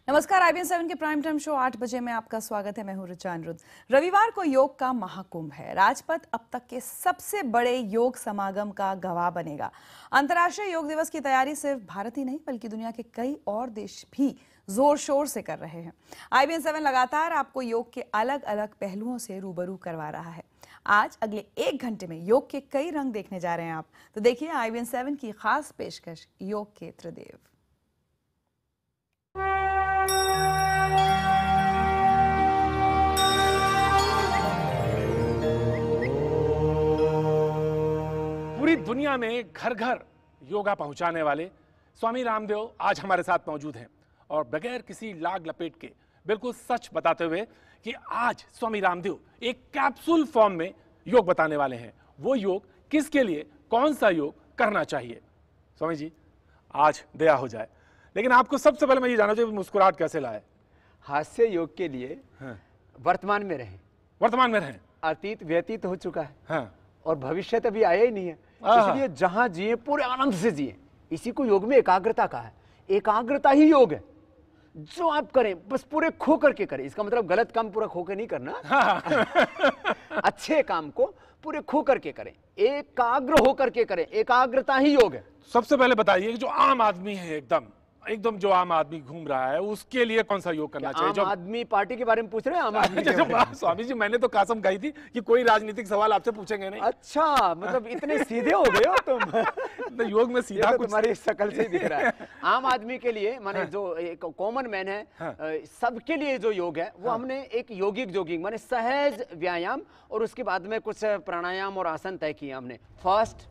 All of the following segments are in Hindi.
नमस्कार। IBN 7 के प्राइम टाइम शो 8 बजे में आपका स्वागत है। मैं हूं ऋचा अनिरुद्ध। रविवार को योग का महाकुंभ है। राजपथ अब तक के सबसे बड़े योग समागम का गवाह बनेगा। अंतर्राष्ट्रीय योग दिवस की तैयारी सिर्फ भारत ही नहीं बल्कि दुनिया के कई और देश भी जोर शोर से कर रहे हैं। IBN 7 लगातार आपको योग के अलग अलग पहलुओं से रूबरू करवा रहा है। आज अगले 1 घंटे में योग के कई रंग देखने जा रहे हैं आप। तो देखिए IBN 7 की खास पेशकश, योग के त्रिदेव। पूरी दुनिया में घर घर योगा पहुंचाने वाले स्वामी रामदेव आज हमारे साथ मौजूद हैं और बगैर किसी लाग लपेट के बिल्कुल सच बताते हुए कि आज स्वामी रामदेव एक कैप्सूल फॉर्म में योग बताने वाले हैं। वो योग किसके लिए, कौन सा योग करना चाहिए। स्वामी जी आज दया हो जाए, लेकिन आपको सबसे पहले मैं ये जानना चाहिए मुस्कुराहट कैसे लाए। हास्य योग के लिए वर्तमान में रहें। वर्तमान में रहें। अतीत व्यतीत हो चुका है हाँ। और भविष्य तो अभी आया ही नहीं है, इसलिए जहां जिए पूरे आनंद से जिए। इसी को योग में एकाग्रता कहा है। एकाग्रता ही योग है। जो आप करें बस पूरे खो करके करें। इसका मतलब गलत काम पूरा खो के नहीं करना। अच्छे काम को पूरे खो करके करें, एकाग्र हो करके करें। एकाग्रता ही योग है। सबसे पहले बताइए कि जो आम आदमी है, एकदम जो आम आदमी घूम रहा है, उसके लिए कौन सा योग करना चाहिए। आम आदमी पार्टी के बारे में पूछ रहे हैं? आम आदमी स्वामी जी मैंने तो कसम खाई थी कि कोई राजनीतिक सवाल आपसे पूछेंगे नहीं। अच्छा, मतलब इतने सीधे हो गए हो तुम। तो योग में सीधा कुछ तुम्हारी शकल से दिख रहा है। आम आदमी के लिए माने जो एक कॉमन मैन है, सबके लिए जो योग है वो हमने एक योगिक जोगिंग माने सहज व्यायाम और उसके बाद में कुछ प्राणायाम और आसन तय किए हमने। फर्स्ट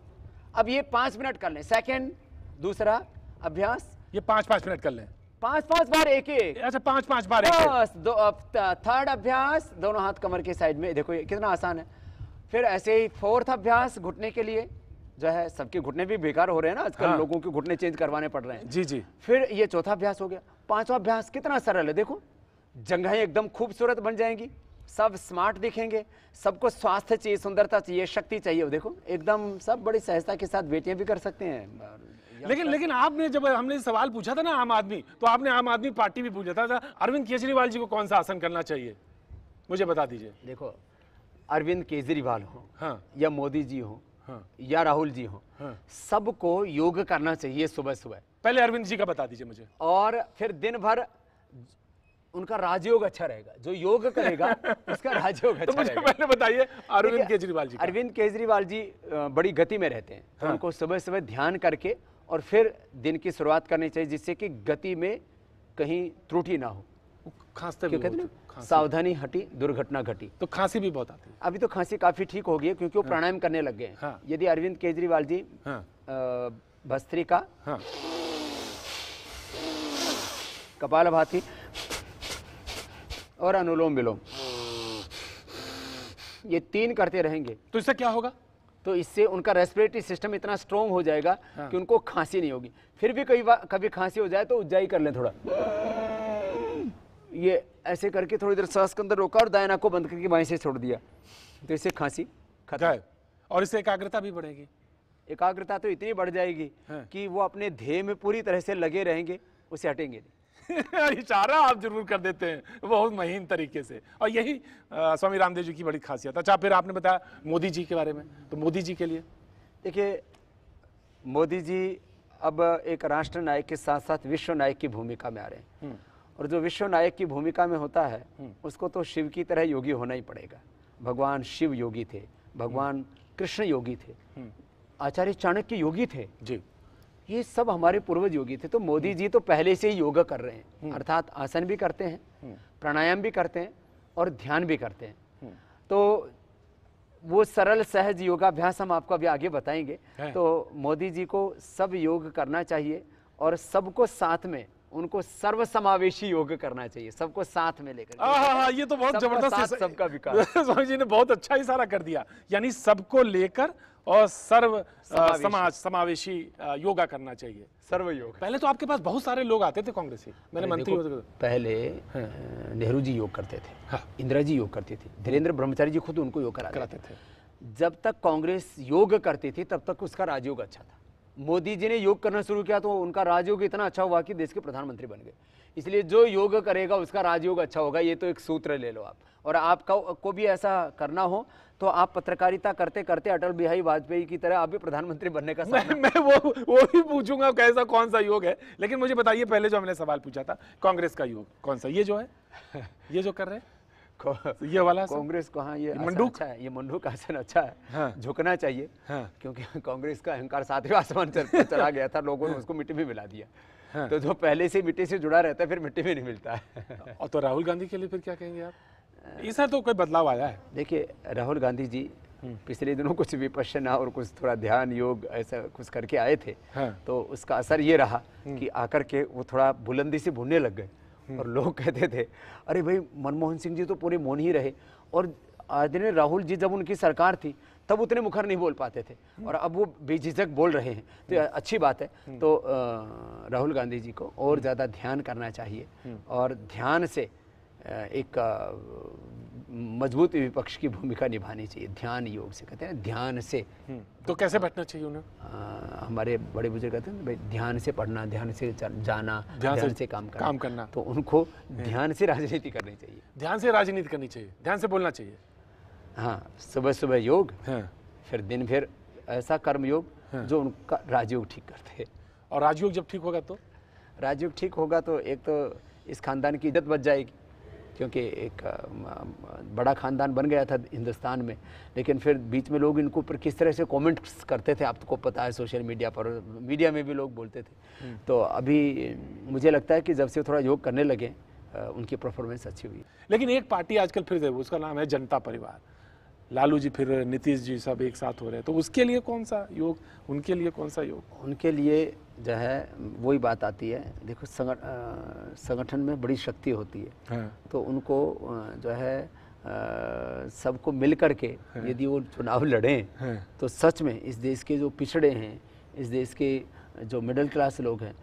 अब ये 5 मिनट कर लें। सेकंड दूसरा अभ्यास ये 5-5 मिनट कर लें। 5-5 बार एक एक। अच्छा 5-5 बार एक बस थर्ड अभ्यास दोनों हाथ कमर के साइड में। देखो ये कितना आसान है। फिर ऐसे ही फोर्थ अभ्यास घुटने के लिए जो है, सबके घुटने भी बेकार हो रहे हैं ना आजकल। हाँ। लोगों के घुटने चेंज करवाने पड़ रहे हैं। जी जी। फिर ये चौथा अभ्यास हो गया। 5वां अभ्यास कितना सरल है। देखो जंघाएं एकदम खूबसूरत बन जाएंगी, सब स्मार्ट दिखेंगे, सबको स्वास्थ्य चाहिए, सुंदरता चाहिए, शक्ति चाहिए। देखो एकदम सब बड़ी सहजता के साथ बेटियां भी कर सकते हैं। लेकिन आपने जब हमने सवाल पूछा था ना आम आदमी, तो आपने आम आदमी पार्टी भी पूछा था। अरविंद केजरीवाल जी को कौन सा आसन करना चाहिए, मुझे बता दीजिए। देखो अरविंद केजरीवाल हो, हाँ, या मोदी जी हो, हाँ, या राहुल जी हो, हाँ, सबको योग करना चाहिए सुबह सुबह। पहले अरविंद जी का बता दीजिए मुझे। और फिर दिन भर उनका राजयोग अच्छा रहेगा। जो योग करेगा उसका राजयोग अच्छा रहेगा। पहले बताइए अरविंद केजरीवाल जी। अरविंद केजरीवाल जी बड़ी गति में रहते हैं, तो उनको सुबह सुबह ध्यान करके और फिर दिन की शुरुआत करनी चाहिए, जिससे कि गति में कहीं त्रुटि ना हो। खांसते भी कहते हैं सावधानी हटी दुर्घटना घटी। तो खांसी भी बहुत आती है। अभी तो खांसी काफी ठीक हो गई है क्योंकि वो प्राणायाम करने लग गए हैं। हाँ। यदि अरविंद केजरीवाल जी भस्त्रिका, हाँ, कपालभाति और अनुलोम विलोम ये 3 करते रहेंगे तो इससे क्या होगा? तो इससे उनका रेस्पिरेटरी सिस्टम इतना स्ट्रॉन्ग हो जाएगा, हाँ, कि उनको खांसी नहीं होगी। फिर भी कभी खांसी हो जाए तो उज्जाई कर लें थोड़ा। ये ऐसे करके थोड़ी देर सांस के अंदर रोका और दाएं नाक को बंद करके बाएं से छोड़ दिया, तो इससे खांसी खत्म। और इससे एकाग्रता भी बढ़ेगी। एकाग्रता तो इतनी बढ़ जाएगी, हाँ, कि वो अपने ध्येय में पूरी तरह से लगे रहेंगे, उसे हटेंगे नहीं। इशारा आप जरूर कर देते हैं बहुत महीन तरीके से, और यही स्वामी रामदेव जी की बड़ी खासियत। अच्छा फिर आपने बताया मोदी जी के बारे में, तो मोदी जी के लिए देखिए, मोदी जी अब एक राष्ट्र नायक के साथ साथ विश्व नायक की भूमिका में आ रहे हैं। और जो विश्व नायक की भूमिका में होता है उसको तो शिव की तरह योगी होना ही पड़ेगा। भगवान शिव योगी थे, भगवान कृष्ण योगी थे, आचार्य चाणक्य योगी थे जी। ये सब हमारे पूर्वज योगी थे। तो मोदी जी तो पहले से ही योगा कर रहे हैं, अर्थात आसन भी करते हैं, प्राणायाम भी करते हैं और ध्यान भी करते हैं। तो वो सरल सहज योगाभ्यास हम आपको अभी आगे बताएंगे। तो मोदी जी को सब योग करना चाहिए और सबको साथ में, उनको सर्वसमावेशी योग करना चाहिए, सबको साथ में लेकर। ये तो बहुत जबरदस्त, सबका विकास। स्वामी जी ने बहुत अच्छा इशारा कर दिया, यानी सबको लेकर और सर्व समावेशी योगा करना चाहिए, सर्व योग। पहले तो आपके पास बहुत सारे लोग आते थे कांग्रेसी, मैंने मंत्री पहले नेहरू जी योग करते थे, हाँ, इंदिरा जी योग करती थी, धीरेन्द्र ब्रह्मचारी जी खुद उनको योग कराते थे। जब तक कांग्रेस योग करती थी तब तक उसका राजयोग अच्छा था। मोदी जी ने योग करना शुरू किया तो उनका राजयोग इतना अच्छा हुआ कि देश के प्रधानमंत्री बन गए। इसलिए जो योग करेगा उसका राजयोग अच्छा होगा, ये तो एक सूत्र ले लो आप। और आपका को भी ऐसा करना हो तो आप पत्रकारिता करते करते अटल बिहारी वाजपेयी की तरह आप भी प्रधानमंत्री बनने का मैं वो भी पूछूंगा कैसा कौन सा योग है, लेकिन मुझे बताइए पहले जो हमने सवाल पूछा था कांग्रेस का योग कौन सा, ये जो है ये जो कर रहे हैं ये वाला कांग्रेस को, हाँ ये मंडूक अच्छा है, ये मंडूक आसन अच्छा है। हाँ। झुकना चाहिए, हाँ। क्योंकि कांग्रेस का अहंकार सातवें आसमान चला गया था, लोगों ने उसको मिट्टी में मिला दिया। हाँ। तो जो पहले से मिट्टी से जुड़ा रहता है फिर मिट्टी में नहीं मिलता है। और तो राहुल गांधी के लिए फिर क्या कहेंगे आप, इसमें तो कोई बदलाव आया है? देखिए राहुल गांधी जी पिछले दिनों कुछ विपश्यना और कुछ थोड़ा ध्यान योग ऐसा कुछ करके आए थे। हाँ। तो उसका असर ये रहा कि आकर के वो थोड़ा बुलंदी से भूनने लग गए और लोग कहते थे अरे भाई मनमोहन सिंह जी तो पूरे मौन ही रहे, और आदरणीय राहुल जी जब उनकी सरकार थी तब उतने मुखर नहीं बोल पाते थे और अब वो बेझिझक बोल रहे हैं, तो ये अच्छी बात है। तो राहुल गांधी जी को और ज़्यादा ध्यान करना चाहिए और ध्यान से एक मजबूत विपक्ष की भूमिका निभानी चाहिए। ध्यान योग से कहते हैं, ध्यान से। तो कैसे बैठना चाहिए उन्हें? हमारे बड़े बुजुर्ग कहते हैं भाई ध्यान से पढ़ना, ध्यान से जाना, ध्यान से काम करना। तो उनको ध्यान से राजनीति करनी चाहिए, ध्यान से राजनीति करनी चाहिए, ध्यान से बोलना चाहिए। हाँ, सुबह सुबह योग, हाँ। फिर दिन भर ऐसा कर्म योग जो उनका राजयोग ठीक करते हैं। और राजयोग जब ठीक होगा तो? राजयोग ठीक होगा तो एक तो इस खानदान की इज्जत बच जाएगी, क्योंकि एक बड़ा खानदान बन गया था हिंदुस्तान में, लेकिन फिर बीच में लोग इनको ऊपर किस तरह से कमेंट्स करते थे आपको पता है, सोशल मीडिया पर, मीडिया में भी लोग बोलते थे। तो अभी मुझे लगता है कि जब से थोड़ा योग करने लगे उनकी परफॉर्मेंस अच्छी हुई। लेकिन एक पार्टी आजकल फिर से, उसका नाम है जनता परिवार, लालू जी फिर नीतीश जी सब एक साथ हो रहे हैं, तो उसके लिए कौन सा योग, उनके लिए कौन सा योग? उनके लिए जो है वही बात आती है, देखो संगठन में बड़ी शक्ति होती है। हाँ। तो उनको जो है सबको मिल कर के यदि वो चुनाव लड़ें तो सच में इस देश के जो पिछड़े हैं, इस देश के जो मिडिल क्लास लोग हैं,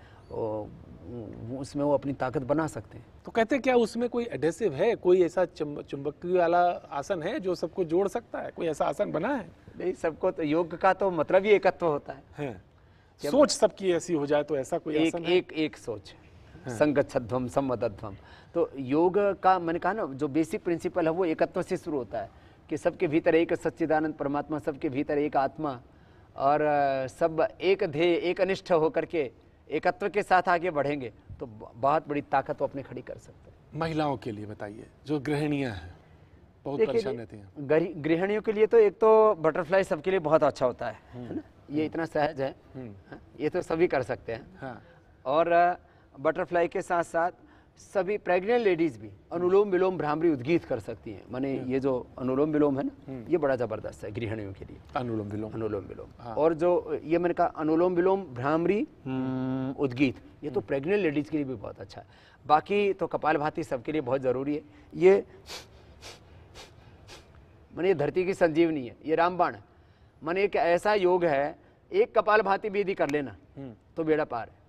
उसमें वो अपनी ताकत बना सकते हैं। तो कहते हैं क्या उसमें कोई एडेसिव है, कोई ऐसा चुंबकीय वाला आसन है जो सबको जोड़ सकता है? कोई ऐसा आसन बना है? नहीं, सबको तो योग का तो मतलब ही एकत्व होता है। सोच सबकी ऐसी हो जाए तो ऐसा कोई आसन है? एक सोच, संगच्छध्वम सम्मदध्वम। तो योग का मैंने कहा ना, जो बेसिक प्रिंसिपल है वो एकत्व से शुरू होता है कि सबके भीतर एक सच्चिदानंद परमात्मा, सबके भीतर एक आत्मा, और सब एक ध्येय, एक अनिष्ठ होकर के एकत्व के साथ आगे बढ़ेंगे तो बहुत बड़ी ताकत वो अपने खड़ी कर सकते हैं। महिलाओं के लिए बताइए, जो गृहिणियां हैं बहुत परेशान रहती हैं। गृहिणियों के लिए तो एक तो बटरफ्लाई सबके लिए बहुत अच्छा होता है ना, ये इतना सहज है, ये तो सभी कर सकते हैं। हाँ। और बटरफ्लाई के साथ साथ सभी प्रेग्नेंट लेडीज भी अनुलोम विलोम भ्रामरी उद्गीत कर सकती हैं। माने ये जो अनुलोम विलोम है ना, ये बड़ा जबरदस्त है गृहिणियों के लिए। अनुलोम विलोम। हाँ। और जो ये मैंने कहा अनुलोम विलोम भ्रामरी उद्गीत, ये तो प्रेग्नेंट लेडीज के लिए भी बहुत अच्छा है। बाकी तो कपालभाति सबके लिए बहुत जरूरी है। ये माने ये धरती की संजीवनी है, ये रामबाण है। माने एक ऐसा योग है, एक कपालभाति भी यदि कर लेना तो बेड़ा पार है।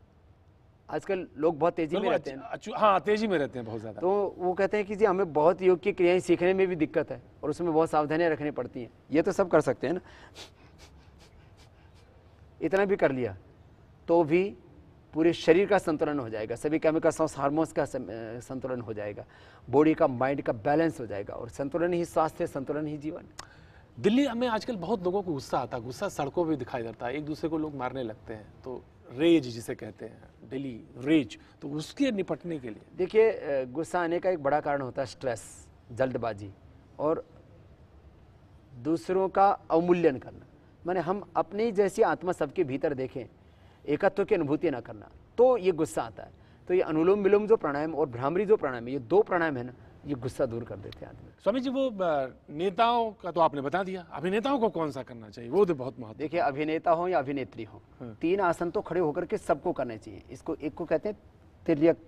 आजकल लोग बहुत तेजी में रहते हैं। हाँ, तेजी में रहते हैं बहुत ज्यादा। तो वो कहते हैं कि जी हमें बहुत योग की क्रियाएं सीखने में भी दिक्कत है और उसमें बहुत सावधानियां रखनी पड़ती हैं। ये तो सब कर सकते हैं ना, इतना भी कर लिया तो भी पूरे शरीर का संतुलन हो जाएगा, सभी केमिकल्स हार्मोन्स का संतुलन हो जाएगा, बॉडी का माइंड का बैलेंस हो जाएगा, और संतुलन ही स्वास्थ्य, संतुलन ही जीवन। दिल्ली में आजकल बहुत लोगों को गुस्सा आता है, गुस्सा सड़कों पे दिखाई देता है, एक दूसरे को लोग मारने लगते हैं, तो रेज जिसे कहते हैं, दिल्ली रेज, तो उसके निपटने के लिए देखिए गुस्सा आने का एक बड़ा कारण होता है स्ट्रेस, जल्दबाजी और दूसरों का अवमूल्यन करना। माने हम अपनी जैसी आत्मा सबके भीतर देखें, एकत्व की अनुभूति ना करना, तो ये गुस्सा आता है। तो ये अनुलोम विलोम जो प्राणायाम और भ्रामरी जो प्राणायाम है, ये दो प्राणायाम है ना, ये गुस्सा दूर कर देते हैं आदमी। स्वामी जी, वो नेताओं का तो आपने बता दिया, अभिनेताओं को कौन सा करना चाहिए, वो तो बहुत महत्व। देखिए अभिनेता हो या अभिनेत्री हो, 3 आसन तो खड़े होकर के सबको करने चाहिए। इसको एक को कहते हैं तिर्यक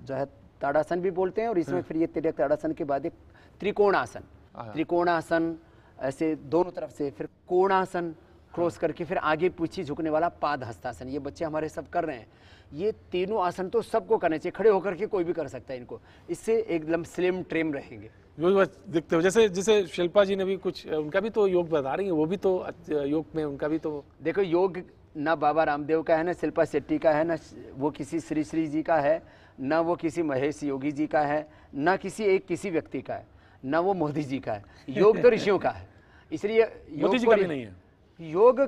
जो है ताड़ासन भी बोलते हैं, और इसमें फिर ये तिर्यक ताड़ासन के बाद एक त्रिकोणासन, त्रिकोणासन ऐसे दोनों तरफ से, फिर कोणासन क्रॉस करके, फिर आगे पीछे झुकने वाला पाद हस्तासन। ये बच्चे हमारे सब कर रहे हैं। ये तीनों आसन तो सबको करने चाहिए, खड़े होकर के कोई भी कर सकता है इनको, इससे एकदम स्लिम ट्रिम रहेंगे। वो दिखते हो जैसे जैसे शिल्पा जी ने भी कुछ, उनका भी तो योग बता रही है, वो भी तो योग में उनका भी तो। देखो योग ना बाबा रामदेव का है, ना शिल्पा शेट्टी का है, ना वो किसी श्री श्री जी का है, ना वो किसी महेश योगी जी का है, ना किसी व्यक्ति का है, ना वो मोदी जी का है। योग तो ऋषियों का है। इसलिए मोदी जी का भी नहीं है। योग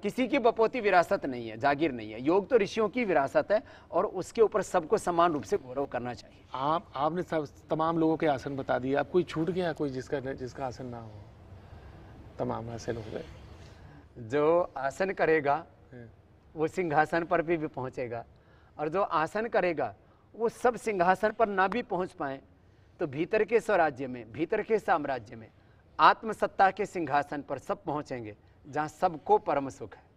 किसी की बपोती विरासत नहीं है, जागीर नहीं है। योग तो ऋषियों की विरासत है और उसके ऊपर सबको समान रूप से गौरव करना चाहिए। आपने सब तमाम लोगों के आसन बता दिए, अब कोई छूट गया कोई जिसका आसन ना हो? तमाम आसन हो गए। जो आसन करेगा वो सिंहासन पर भी पहुंचेगा, और जो आसन करेगा वो सब सिंहासन पर ना भी पहुंच पाए तो भीतर के स्वराज्य में, भीतर के साम्राज्य में, आत्मसत्ता के सिंहासन पर सब पहुंचेंगे जहां सबको परम सुख है।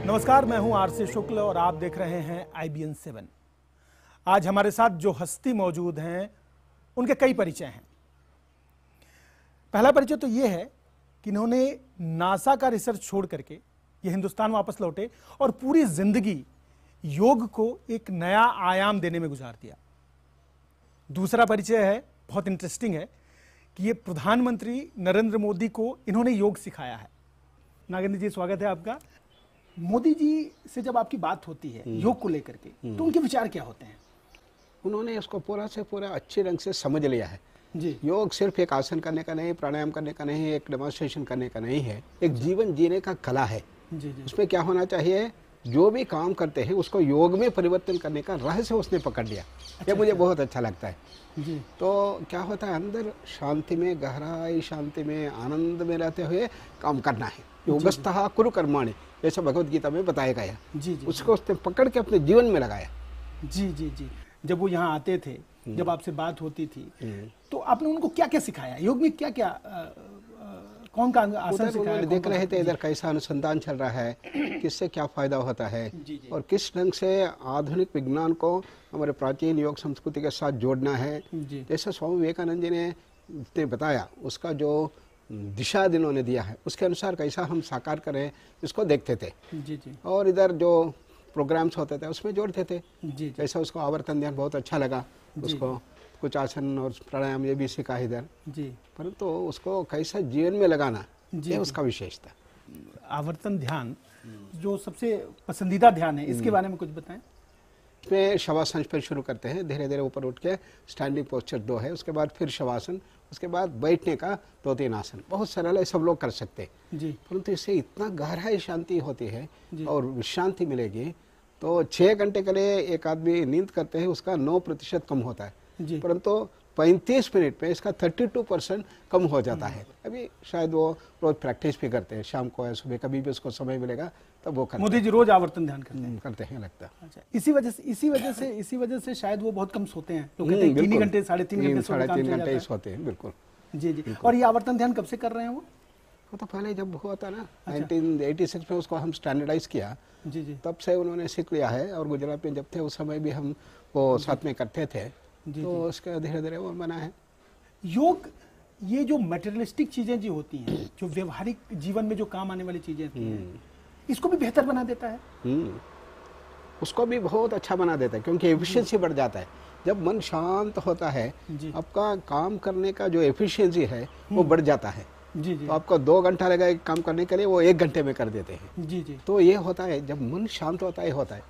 नमस्कार, मैं हूं आरसी शुक्ल और आप देख रहे हैं IBN 7। आज हमारे साथ जो हस्ती मौजूद हैं उनके कई परिचय हैं। पहला परिचय तो ये है कि इन्होंने नासा का रिसर्च छोड़ करके ये हिंदुस्तान वापस लौटे और पूरी जिंदगी योग को एक नया आयाम देने में गुजार दिया। दूसरा परिचय है, बहुत इंटरेस्टिंग है, कि ये प्रधानमंत्री नरेंद्र मोदी को इन्होंने योग सिखाया है। नागेंद्र जी, स्वागत है आपका। मोदी जी से जब आपकी बात होती है योग को लेकर के, तो उनके विचार क्या होते हैं? उन्होंने इसको पूरा से पूरा अच्छे ढंग से समझ लिया है जी। योग सिर्फ एक आसन करने का नहीं, प्राणायाम करने का नहीं, एक डेमोन्स्ट्रेशन करने का नहीं है, एक जीवन जीने का कला है। जी जी। उसमें क्या होना चाहिए, जो भी काम करते हैं उसको योग में परिवर्तन करने का रहस्य उसने पकड़ लिया। ये मुझे बहुत अच्छा लगता है जी। तो क्या होता है, अंदर शांति में, गहराई शांति में, आनंद में रहते हुए काम करना है। योगस्थः कुरु कर्माणि, जैसा भगवत गीता में बताया गया। जी जी। उसको उसने पकड़ के अपने जीवन में लगाया। जी जी जी। जब वो यहाँ आते थे, जब आपसे बात होती थी, तो आपने उनको क्या क्या सिखाया? योग में क्या क्या कौन का आसन सिखाया? देख रहे थे इधर कैसा अनुसंधान चल रहा है, किससे क्या फायदा होता है और किस ढंग से आधुनिक विज्ञान को हमारे प्राचीन योग संस्कृति के साथ जोड़ना है। जैसे स्वामी विवेकानंद जी ने बताया, उसका जो दिशा इन्होंने दिया है, उसके अनुसार कैसा हम साकार करें इसको देखते थे। जी जी। और इधर जो प्रोग्राम्स होते थे उसमें जोड़ते थे। जी। जैसा उसको आवर्तन ध्यान बहुत अच्छा लगा, उसको कुछ आसन और प्राणायाम ये भी सीखा इधर जी। परंतु उसको कैसा जीवन में लगाना, ये उसका विशेष था। आवर्तन ध्यान जो सबसे पसंदीदा ध्यान है, इसके बारे में कुछ बताएं। इसमें शवासन पर शुरू करते हैं, धीरे धीरे ऊपर उठ के स्टैंडिंग पोस्चर 2 है, उसके बाद फिर शवासन, उसके बाद बैठने का 2-3 आसन। बहुत सरल है, सब लोग कर सकते हैं जी। परंतु इससे इतना गहराई शांति होती है और विश्रांति मिलेगी। तो 6 घंटे के लिए एक आदमी नींद करते हैं, उसका 9% कम होता है, परंतु 35 मिनट में इसका 32% कम हो जाता है। अभी शायद वो रोज प्रैक्टिस भी करते हैं, शाम को या सुबह कभी भी उसको समय मिलेगा तब वो करते हैं। मोदी जी रोज आवर्तन ध्यान करते हैं लगता है। अच्छा, इसी वजह से शायद वो बहुत कम सोते हैं। लोग कहते हैं 3 घंटे 3.5 घंटे सोते हैं। बिल्कुल जी जी। और ये आवर्तन ध्यान कब से कर रहे हैं वो तो पहले जब हुआ था ना 1986 में उसको हम स्टैंडर्डाइज किया जी जी, तब से उन्होंने सीख लिया है। और गुजरात में जब थे उस समय भी हम वो साथ में करते थे, तो उसके धीरे धीरे वो बना है। योग ये जो मटेरियलिस्टिक चीजें जो होती हैं, जो व्यवहारिक जीवन में जो काम आने वाली चीजें होती हैं, इसको भी बेहतर बना देता है। उसको भी बहुत अच्छा बना देता है क्योंकि एफिशिएंसी बढ़ जाता है। जब मन शांत होता है आपका काम करने का जो एफिशिएंसी है वो बढ़ जाता है। जी जी। तो आपको 2 घंटा लगा काम करने के लिए वो 1 घंटे में कर देते हैं। जी जी। तो ये होता है जब मन शांत होता है।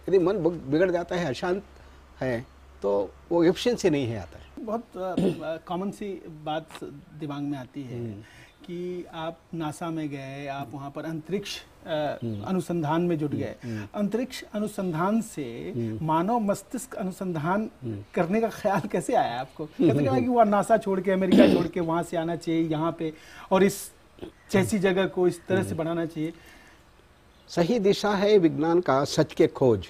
यदि मन बिगड़ जाता है, अशांत है, तो वो एफिशिएंसी नहीं है आता है। बहुत कॉमन सी बात दिमाग में आती है कि आप नासा में गए, आप वहाँ पर अंतरिक्ष अनुसंधान में जुट गए। अंतरिक्ष अनुसंधान से मानव मस्तिष्क अनुसंधान करने का ख्याल कैसे आया आपको? कैसे लगा कि वो नासा छोड़ के, अमेरिका छोड़ के वहाँ से आना चाहिए यहाँ पे और इस जैसी जगह को इस तरह से बनाना चाहिए? सही दिशा है विज्ञान का, सच के खोज।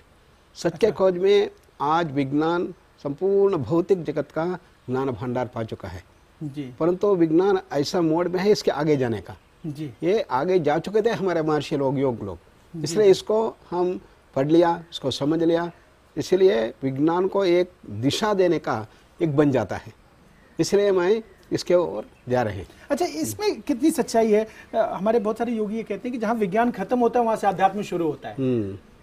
सच के खोज में आज विज्ञान संपूर्ण भौतिक जगत का ज्ञान भंडार पा चुका है जी। परंतु विज्ञान ऐसा मोड में है इसके आगे जाने का। जी। ये आगे जा चुके थे हमारे महर्षि लोग, योग लोग, इसलिए इसको हम पढ़ लिया, इसको समझ लिया, इसलिए विज्ञान को एक दिशा देने का एक बन जाता है। इसलिए मैं इसके ओर जा रहे हैं। अच्छा, इसमें कितनी सच्चाई है? हमारे बहुत सारे योगी ये कहते हैं कि जहाँ विज्ञान खत्म होता है वहां से अध्यात्म शुरू होता है।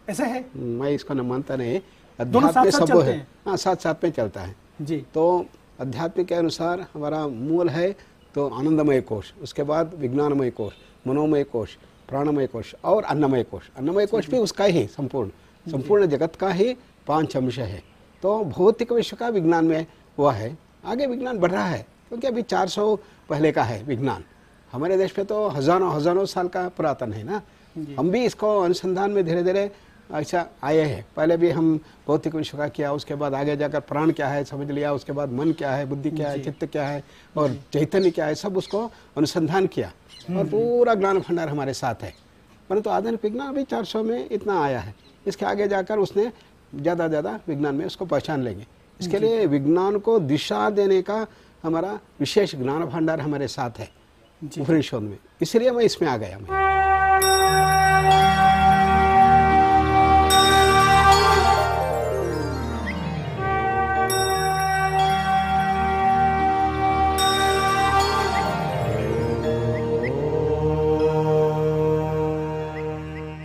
ऐसा है? मैं इसको न मानता नहीं। दोनों साथ साथ सब चलते है, हैं? हाँ, साथ साथ में चलता है जी। तो अध्यात्म के अनुसार हमारा मूल है तो आनंदमय कोश, उसके बाद विज्ञानमय कोश, मनोमय कोश, प्राणमय कोश और अन्नमय कोश। अन्नमय कोश भी उसका ही संपूर्ण जगत का ही 5 अंश है। तो भौतिक विश्व का विज्ञान में हुआ है। आगे विज्ञान बढ़ रहा है क्योंकि अभी 400 पहले का है विज्ञान। हमारे देश में तो हजारों साल का पुरातन है ना। हम भी इसको अनुसंधान में धीरे धीरे ऐसा आए हैं। पहले भी हम भौतिक विश्व का किया, उसके बाद आगे जाकर प्राण क्या है समझ लिया, उसके बाद मन क्या है, बुद्धि क्या है, चित्त क्या है और चैतन्य क्या है, सब उसको अनुसंधान किया और पूरा ज्ञान भंडार हमारे साथ है। परंतु आधुनिक विज्ञान अभी 400 में इतना आया है। इसके आगे जाकर उसने ज़्यादा विज्ञान में उसको पहचान लेंगे। इसके लिए विज्ञान को दिशा देने का हमारा विशेष ज्ञान भंडार हमारे साथ है उपनिषद में, इसलिए मैं इसमें आ गया। मैं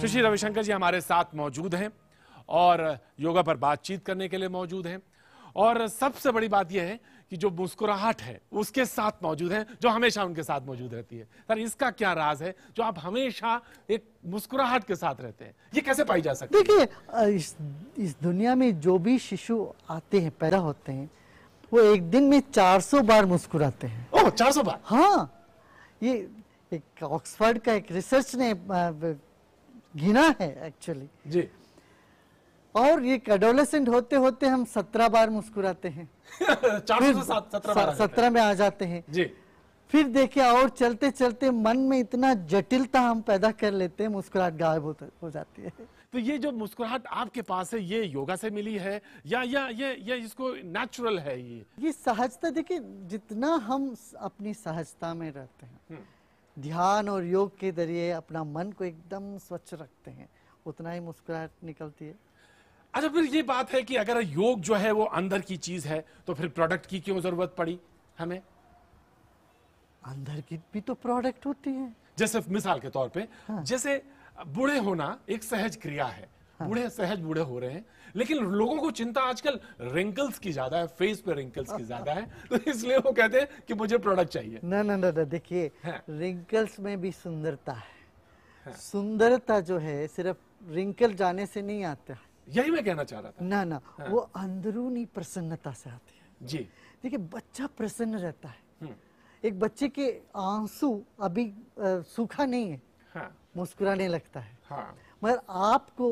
श्री रविशंकर जी हमारे साथ मौजूद हैं और योगा पर बातचीत करने के लिए मौजूद हैं। और सबसे बड़ी बात यह है कि जो मुस्कुराहट है उसके साथ मौजूद हैं, जो हमेशा उनके साथ मौजूद रहती है। सर, इसका क्या राज है जो आप हमेशा एक मुस्कुराहट के साथ रहते हैं? ये कैसे पाई जा सकती है? देखिए, इस दुनिया में जो भी शिशु आते हैं, पैदा होते हैं, वो एक दिन में 400 बार मुस्कुराते हैं। ओह, 400 बार? हाँ, ये एक ऑक्सफोर्ड का एक रिसर्च ने गिना है एक्चुअली जी। और ये एडोलेसेंट होते होते हम 17 बार मुस्कुराते हैं। 400 से 17 बार 17 में आ जाते हैं जी। फिर देखिए, और चलते चलते मन में इतना जटिलता हम पैदा कर लेते हैं, मुस्कुराहट गायब हो जाती है। तो ये जो मुस्कुराहट आपके पास है, ये योगा से मिली है या ये इसको नेचुरल है? ये सहजता, देखिए, जितना हम अपनी सहजता में रहते हैं, ध्यान और योग के जरिए अपना मन को एकदम स्वच्छ रखते हैं, उतना ही मुस्कुराहट निकलती है। अच्छा, फिर ये बात है कि अगर योग जो है वो अंदर की चीज है तो फिर प्रोडक्ट की क्यों जरूरत पड़ी हमें? अंदर की भी तो प्रोडक्ट होती है। जैसे मिसाल के तौर पे, जैसे बूढ़े होना एक सहज क्रिया है। सहज बूढ़े हो रहे हैं, लेकिन लोगों को चिंता आजकल रिंकल्स की ज्यादा है, फेस पे रिंकल्स की ज्यादा है, तो इसलिए वो कहते हैं कि मुझे प्रोडक्ट चाहिए। ना, देखिए, रिंकल्स में भी सुंदरता है। सुंदरता जो है सिर्फ रिंकल जाने से नहीं आता। यही मैं कहना चाह रहा था। ना, वो अंदरूनी प्रसन्नता से आती है जी। देखिए, बच्चा प्रसन्न रहता है। एक बच्चे के आंसू अभी सूखा नहीं है, मुस्कुराने लगता है। मगर आपको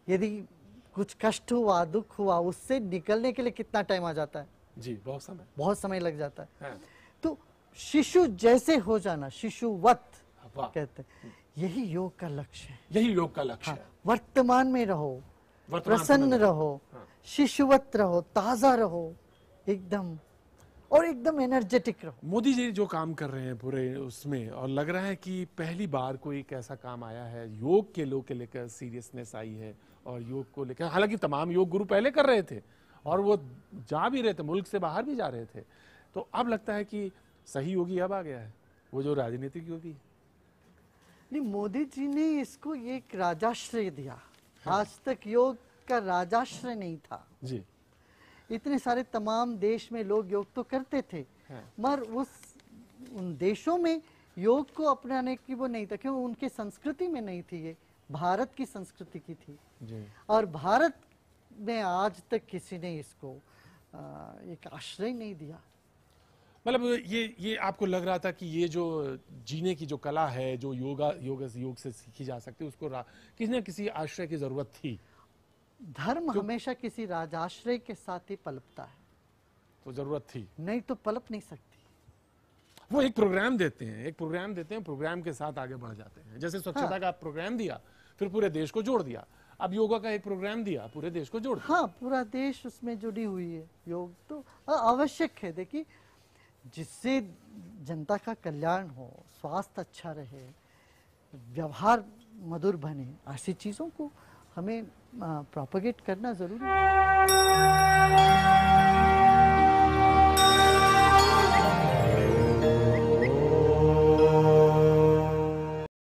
यदि कुछ कष्ट हुआ, दुख हुआ, उससे निकलने के लिए कितना टाइम आ जाता है? जी, बहुत समय लग जाता है। तो शिशु जैसे हो जाना, शिशुवत कहते हैं, यही योग का लक्ष्य है। यही योग का लक्ष्य है। वर्तमान में रहो, प्रसन्न रहो, शिशुवत रहो, ताजा रहो, एकदम एनर्जेटिक रहो। मोदी जी जो काम कर रहे हैं पूरे उसमें, और लग रहा है कि पहली बार कोई एक ऐसा काम आया है, योग के लोग के लेकर सीरियसनेस आई है और योग को लेकर, हालांकि तमाम योग गुरु पहले कर रहे थे और वो जा भी रहे थे, मुल्क से बाहर भी जा रहे थे, तो अब लगता है कि सही योगी अब आ गया है, वो जो राजनीतिक योगी। नहीं, मोदी जी ने इसको एक राजाश्रय दिया। आज तक योग का राजाश्रय नहीं था जी। इतने सारे तमाम देश में लोग योग तो करते थे, मगर उन देशों में योग को अपनाने की वो नहीं था, क्योंकि उनके संस्कृति में नहीं थी। ये भारत की संस्कृति की थी जी। और भारत में आज तक किसी ने इसको एक आश्रय नहीं दिया। मतलब ये आपको लग रहा था कि ये जो जीने की जो कला है, जो योग से सीखी जा सकती है, उसको किसी न किसी आश्रय की जरूरत थी। धर्म हमेशा किसी राजाश्रय के साथ ही पलपता है, तो जरूरत थी, नहीं तो पलप नहीं सकती। वो एक प्रोग्राम देते हैं, प्रोग्राम के साथ आगे बढ़ जाते हैं। जैसे स्वच्छता का प्रोग्राम दिया, फिर पूरे देश को जोड़ दिया। अब योगा का एक प्रोग्राम दिया, पूरे देश को जोड़ दिया। हाँ, पूरा देश उसमें जुड़ी हुई है। योग तो आवश्यक है। देखिए, जिससे जनता का कल्याण हो, स्वास्थ्य अच्छा रहे, व्यवहार मधुर बने, ऐसी चीज़ों को हमें प्रोपेगेट करना जरूरी है।